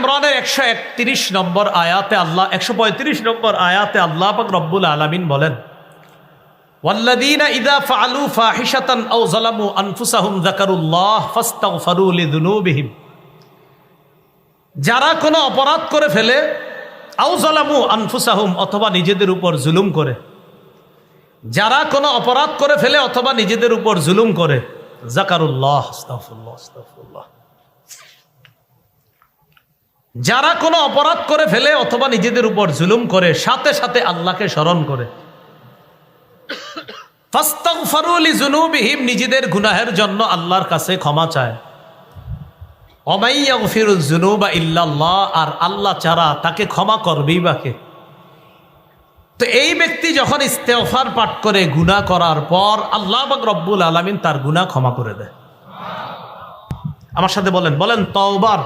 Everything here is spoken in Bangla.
ইমরানের 131 নম্বর আয়াতে আল্লাহ 135 নম্বর আয়াতে আল্লাহ পাক রব্বুল আলামিন বলেন, ওয়াল্লাযীনা ইযা ফাআলু ফাহিশাতান আও যালামু আনফুসাহুম যাকারুল্লাহ ফাস্তাগফিরু লিযুনুবিহিম। যারা কোনো অপরাধ করে ফেলে, আও যালামু আনফুসাহুম অথবা নিজেদের উপর জুলুম করে, যারা কোনো অপরাধ করে ফেলে অথবা নিজেদের উপর জুলুম করে, যাকারুল্লাহ, আস্তাগফিরুল্লাহ আস্তাগফিরুল্লাহ, যারা কোনো অপরাধ করে ফেলে অথবা নিজেদের উপর জুলুম করে সাথে সাথে আল্লাহকে স্মরণ করে, ফাস্তাগফিরু লিযুনুবিহিম নিজেদের গুনাহের জন্য আল্লাহর কাছে ক্ষমা চায়, ওমাই ইয়াগফিরুয যুনুবা ইল্লাল্লাহ আর আল্লাহ ছাড়া তাকে ক্ষমা করবেই বা কে। তো এই ব্যক্তি যখন ইস্তেগফার পাঠ করে গুনাহ করার পর আল্লাহ পাক রব্বুল আলামিন তার গুনাহ ক্ষমা করে দেয়। আমার সাথে বলেন তওবার